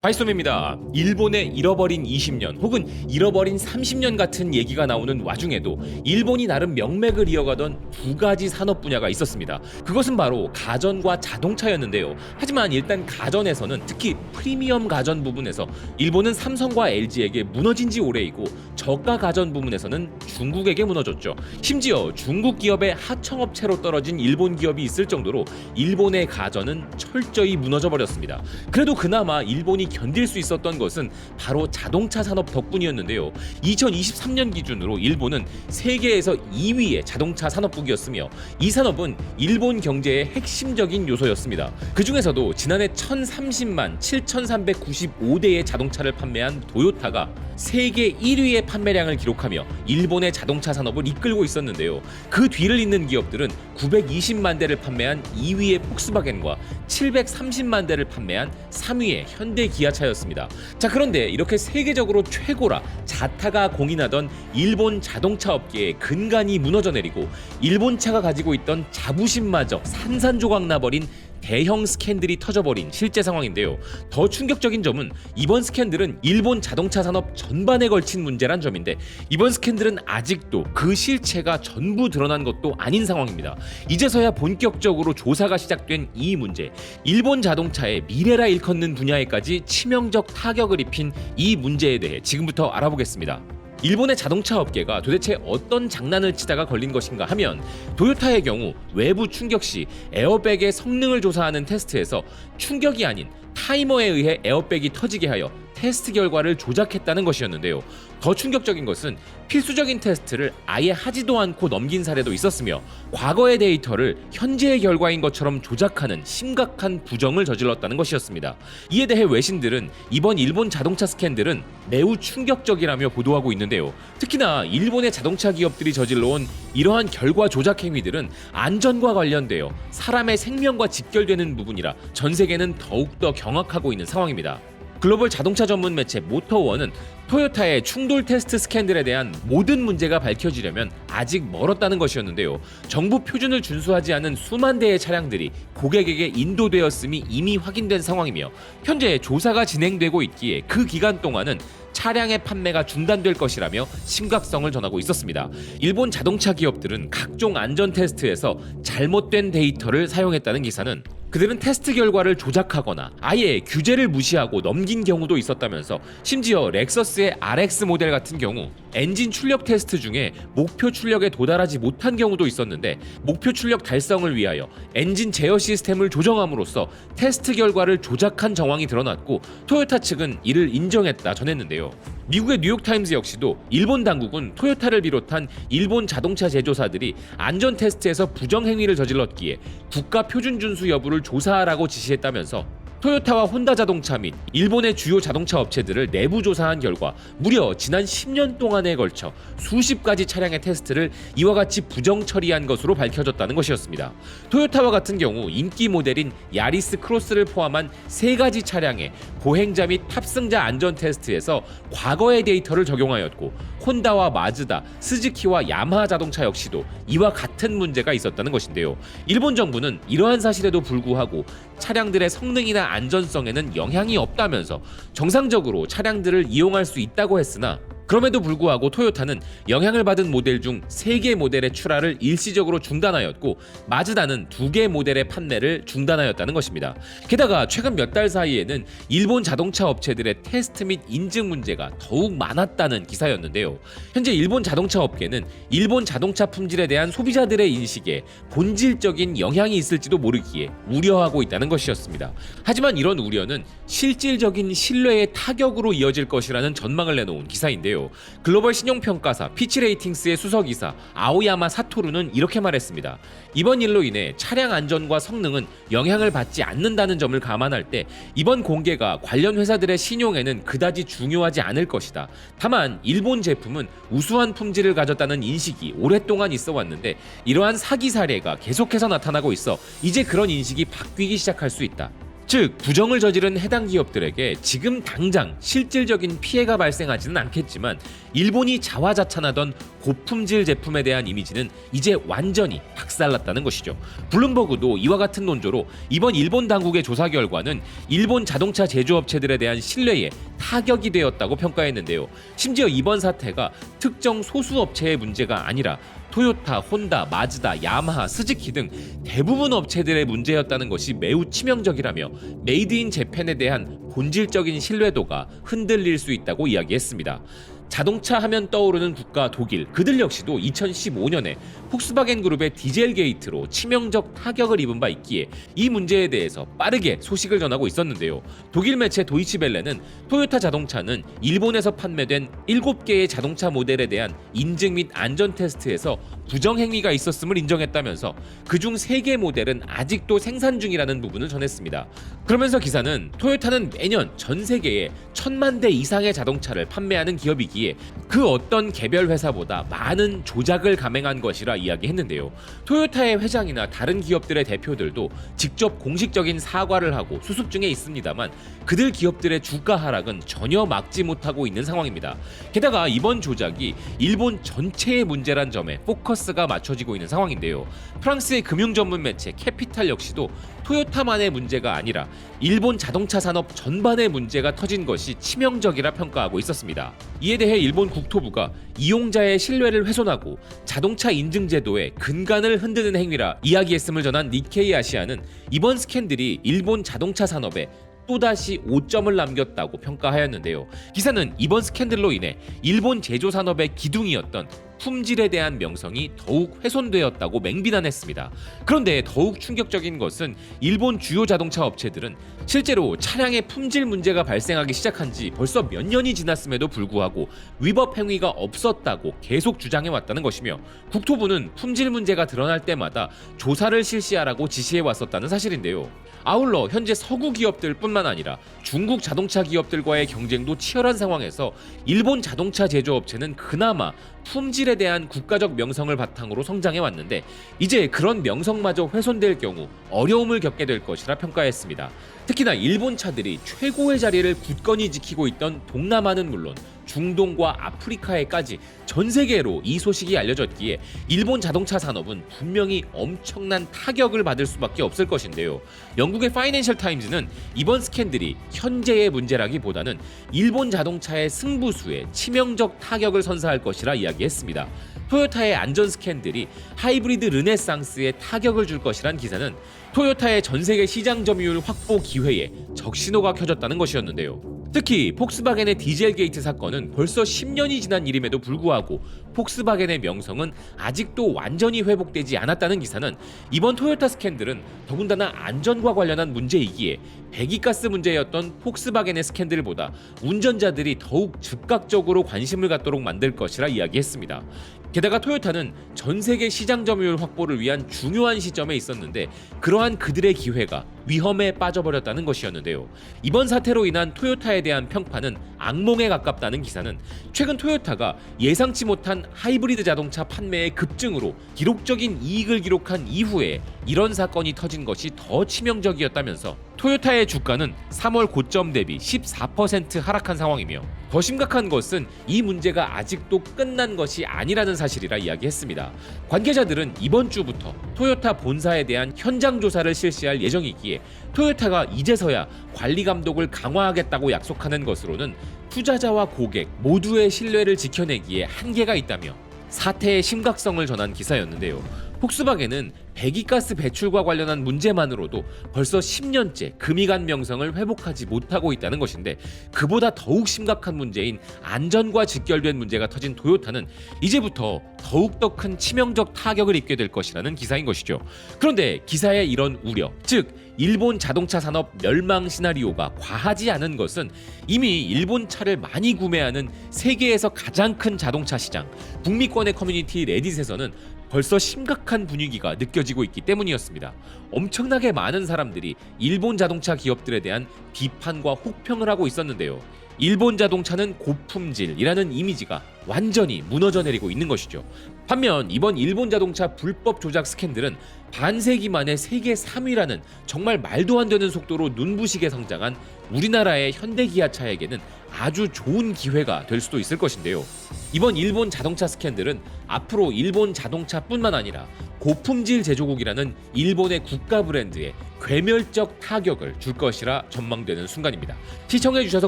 바이소매입니다. 일본의 잃어버린 20년 혹은 잃어버린 30년 같은 얘기가 나오는 와중에도 일본이 나름 명맥을 이어가던 두 가지 산업 분야가 있었습니다. 그것은 바로 가전과 자동차였는데요. 하지만 일단 가전에서는 특히 프리미엄 가전 부분에서 일본은 삼성과 LG에게 무너진 지 오래이고 저가 가전 부분에서는 중국에게 무너졌죠. 심지어 중국 기업의 하청업체로 떨어진 일본 기업이 있을 정도로 일본의 가전은 철저히 무너져 버렸습니다. 그래도 그나마 일본이 견딜 수 있었던 것은 바로 자동차 산업 덕분이었는데요. 2023년 기준으로 일본은 세계에서 2위의 자동차 산업국이었으며 이 산업은 일본 경제의 핵심적인 요소였습니다. 그 중에서도 지난해 1030만 7395대의 자동차를 판매한 토요타가 세계 1위의 판매량을 기록하며 일본의 자동차 산업을 이끌고 있었는데요. 그 뒤를 잇는 기업들은 920만 대를 판매한 2위의 폭스바겐과 730만 대를 판매한 3위의 현대 기아차였습니다. 자, 그런데 이렇게 세계적으로 최고라 자타가 공인하던 일본 자동차 업계의 근간이 무너져 내리고 일본차가 가지고 있던 자부심마저 산산조각 나버린 대형 스캔들이 터져버린 실제 상황인데요. 더 충격적인 점은 이번 스캔들은 일본 자동차 산업 전반에 걸친 문제란 점인데 이번 스캔들은 아직도 그 실체가 전부 드러난 것도 아닌 상황입니다. 이제서야 본격적으로 조사가 시작된 이 문제, 일본 자동차의 미래라 일컫는 분야에까지 치명적 타격을 입힌 이 문제에 대해 지금부터 알아보겠습니다. 일본의 자동차 업계가 도대체 어떤 장난을 치다가 걸린 것인가 하면 토요타의 경우 외부 충격 시 에어백의 성능을 조사하는 테스트에서 충격이 아닌 타이머에 의해 에어백이 터지게 하여 테스트 결과를 조작했다는 것이었는데요. 더 충격적인 것은 필수적인 테스트를 아예 하지도 않고 넘긴 사례도 있었으며 과거의 데이터를 현재의 결과인 것처럼 조작하는 심각한 부정을 저질렀다는 것이었습니다. 이에 대해 외신들은 이번 일본 자동차 스캔들은 매우 충격적이라며 보도하고 있는데요. 특히나 일본의 자동차 기업들이 저질러온 이러한 결과 조작 행위들은 안전과 관련되어 사람의 생명과 직결되는 부분이라 전 세계는 더욱더 경악하고 있는 상황입니다. 글로벌 자동차 전문 매체 모터원은 토요타의 충돌 테스트 스캔들에 대한 모든 문제가 밝혀지려면 아직 멀었다는 것이었는데요. 정부 표준을 준수하지 않은 수만 대의 차량들이 고객에게 인도되었음이 이미 확인된 상황이며 현재 조사가 진행되고 있기에 그 기간 동안은 차량의 판매가 중단될 것이라며 심각성을 전하고 있었습니다. 일본 자동차 기업들은 각종 안전 테스트에서 잘못된 데이터를 사용했다는 기사는 그들은 테스트 결과를 조작하거나 아예 규제를 무시하고 넘긴 경우도 있었다면서 심지어 렉서스의 RX 모델 같은 경우 엔진 출력 테스트 중에 목표 출력에 도달하지 못한 경우도 있었는데 목표 출력 달성을 위하여 엔진 제어 시스템을 조정함으로써 테스트 결과를 조작한 정황이 드러났고 토요타 측은 이를 인정했다 전했는데요. 미국의 뉴욕타임즈 역시도 일본 당국은 토요타를 비롯한 일본 자동차 제조사들이 안전 테스트에서 부정 행위를 저질렀기에 국가 표준 준수 여부를 조사하라고 지시했다면서 토요타와 혼다 자동차 및 일본의 주요 자동차 업체들을 내부 조사한 결과 무려 지난 10년 동안에 걸쳐 수십 가지 차량의 테스트를 이와 같이 부정 처리한 것으로 밝혀졌다는 것이었습니다. 토요타와 같은 경우 인기 모델인 야리스 크로스를 포함한 3가지 차량의 보행자 및 탑승자 안전 테스트에서 과거의 데이터를 적용하였고 혼다와 마즈다, 스즈키와 야마하 자동차 역시도 이와 같은 문제가 있었다는 것인데요. 일본 정부는 이러한 사실에도 불구하고 차량들의 성능이나 안전성에는 영향이 없다면서 정상적으로 차량들을 이용할 수 있다고 했으나 그럼에도 불구하고 토요타는 영향을 받은 모델 중 3개 모델의 출하를 일시적으로 중단하였고 마즈다는 2개 모델의 판매를 중단하였다는 것입니다. 게다가 최근 몇 달 사이에는 일본 자동차 업체들의 테스트 및 인증 문제가 더욱 많았다는 기사였는데요. 현재 일본 자동차 업계는 일본 자동차 품질에 대한 소비자들의 인식에 본질적인 영향이 있을지도 모르기에 우려하고 있다는 것이었습니다. 하지만 이런 우려는 실질적인 신뢰의 타격으로 이어질 것이라는 전망을 내놓은 기사인데요. 글로벌 신용평가사 피치레이팅스의 수석이사 아오야마 사토루는 이렇게 말했습니다. 이번 일로 인해 차량 안전과 성능은 영향을 받지 않는다는 점을 감안할 때 이번 공개가 관련 회사들의 신용에는 그다지 중요하지 않을 것이다. 다만 일본 제품은 우수한 품질을 가졌다는 인식이 오랫동안 있어 왔는데 이러한 사기 사례가 계속해서 나타나고 있어 이제 그런 인식이 바뀌기 시작할 수 있다. 즉 부정을 저지른 해당 기업들에게 지금 당장 실질적인 피해가 발생하지는 않겠지만 일본이 자화자찬하던 고품질 제품에 대한 이미지는 이제 완전히 박살났다는 것이죠. 블룸버그도 이와 같은 논조로 이번 일본 당국의 조사 결과는 일본 자동차 제조업체들에 대한 신뢰에 타격이 되었다고 평가했는데요. 심지어 이번 사태가 특정 소수 업체의 문제가 아니라 토요타, 혼다, 마즈다, 야마하, 스즈키 등 대부분 업체들의 문제였다는 것이 매우 치명적이라며 메이드 인 재팬에 대한 본질적인 신뢰도가 흔들릴 수 있다고 이야기했습니다. 자동차 하면 떠오르는 국가 독일, 그들 역시도 2015년에 폭스바겐 그룹의 디젤 게이트로 치명적 타격을 입은 바 있기에 이 문제에 대해서 빠르게 소식을 전하고 있었는데요. 독일 매체 도이치벨레는 토요타 자동차는 일본에서 판매된 7개의 자동차 모델에 대한 인증 및 안전 테스트에서 부정 행위가 있었음을 인정했다면서 그중 3개 모델은 아직도 생산 중이라는 부분을 전했습니다. 그러면서 기사는 토요타는 매년 전 세계에 1000만 대 이상의 자동차를 판매하는 기업이기에 그 어떤 개별 회사보다 많은 조작을 감행한 것이라 이야기했는데요. 토요타의 회장이나 다른 기업들의 대표들도 직접 공식적인 사과를 하고 수습 중에 있습니다만 그들 기업들의 주가 하락은 전혀 막지 못하고 있는 상황입니다. 게다가 이번 조작이 일본 전체의 문제란 점에 포커스가 맞춰지고 있는 상황인데요. 프랑스의 금융 전문 매체 캐피탈 역시도 토요타만의 문제가 아니라 일본 자동차 산업 전반의 문제가 터진 것이 치명적이라 평가하고 있었습니다. 이에 대해 일본 국토부가 이용자의 신뢰를 훼손하고 자동차 인증 제도의 근간을 흔드는 행위라 이야기했음을 전한 니케이 아시아는 이번 스캔들이 일본 자동차 산업에 또다시 5점을 남겼다고 평가하였는데요. 기사는 이번 스캔들로 인해 일본 제조 산업의 기둥이었던 품질에 대한 명성이 더욱 훼손되었다고 맹비난했습니다. 그런데 더욱 충격적인 것은 일본 주요 자동차 업체들은 실제로 차량의 품질 문제가 발생하기 시작한 지 벌써 몇 년이 지났음에도 불구하고 위법 행위가 없었다고 계속 주장해왔다는 것이며 국토부는 품질 문제가 드러날 때마다 조사를 실시하라고 지시해왔었다는 사실인데요. 아울러 현재 서구 기업들 뿐만 아니라 중국 자동차 기업들과의 경쟁도 치열한 상황에서 일본 자동차 제조업체는 그나마 품질에 대한 국가적 명성을 바탕으로 성장해왔는데 이제 그런 명성마저 훼손될 경우 어려움을 겪게 될 것이라 평가했습니다. 특히나 일본 차들이 최고의 자리를 굳건히 지키고 있던 동남아는 물론 중동과 아프리카에까지 전 세계로 이 소식이 알려졌기에 일본 자동차 산업은 분명히 엄청난 타격을 받을 수밖에 없을 것인데요. 영국의 파이낸셜 타임즈는 이번 스캔들이 현재의 문제라기보다는 일본 자동차의 승부수에 치명적 타격을 선사할 것이라 이야기했습니다. 토요타의 안전 스캔들이 하이브리드 르네상스에 타격을 줄 것이란 기사는 토요타의 전세계 시장 점유율 확보 기회에 적신호가 켜졌다는 것이었는데요. 특히 폭스바겐의 디젤 게이트 사건은 벌써 10년이 지난 일임에도 불구하고 폭스바겐의 명성은 아직도 완전히 회복되지 않았다는 기사는 이번 토요타 스캔들은 더군다나 안전과 관련한 문제이기에 배기가스 문제였던 폭스바겐의 스캔들보다 운전자들이 더욱 즉각적으로 관심을 갖도록 만들 것이라 이야기했습니다. 게다가 토요타는 전 세계 시장 점유율 확보를 위한 중요한 시점에 있었는데 그러한 그들의 기회가 위험에 빠져버렸다는 것이었는데요. 이번 사태로 인한 토요타에 대한 평판은 악몽에 가깝다는 기사는 최근 토요타가 예상치 못한 하이브리드 자동차 판매의 급증으로 기록적인 이익을 기록한 이후에 이런 사건이 터진 것이 더 치명적이었다면서 토요타의 주가는 3월 고점 대비 14% 하락한 상황이며 더 심각한 것은 이 문제가 아직도 끝난 것이 아니라는 사실이라 이야기했습니다. 관계자들은 이번 주부터 토요타 본사에 대한 현장 조사를 실시할 예정이기에 토요타가 이제서야 관리 감독을 강화하겠다고 약속하는 것으로는 투자자와 고객 모두의 신뢰를 지켜내기에 한계가 있다며 사태의 심각성을 전한 기사였는데요. 폭스바겐은 배기가스 배출과 관련한 문제만으로도 벌써 10년째 금이간 명성을 회복하지 못하고 있다는 것인데 그보다 더욱 심각한 문제인 안전과 직결된 문제가 터진 토요타는 이제부터 더욱더 큰 치명적 타격을 입게 될 것이라는 기사인 것이죠. 그런데 기사의 이런 우려, 즉 일본 자동차 산업 멸망 시나리오가 과하지 않은 것은 이미 일본 차를 많이 구매하는 세계에서 가장 큰 자동차 시장 북미권의 커뮤니티 레딧에서는 벌써 심각한 분위기가 느껴지고 있기 때문이었습니다. 엄청나게 많은 사람들이 일본 자동차 기업들에 대한 비판과 혹평을 하고 있었는데요. 일본 자동차는 고품질이라는 이미지가 완전히 무너져 내리고 있는 것이죠. 반면 이번 일본 자동차 불법 조작 스캔들은 반세기 만에 세계 3위라는 정말 말도 안 되는 속도로 눈부시게 성장한 우리나라의 현대기아차에게는 아주 좋은 기회가 될 수도 있을 것인데요. 이번 일본 자동차 스캔들은 앞으로 일본 자동차뿐만 아니라 고품질 제조국이라는 일본의 국가 브랜드에 괴멸적 타격을 줄 것이라 전망되는 순간입니다. 시청해주셔서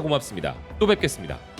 고맙습니다. 또 뵙겠습니다.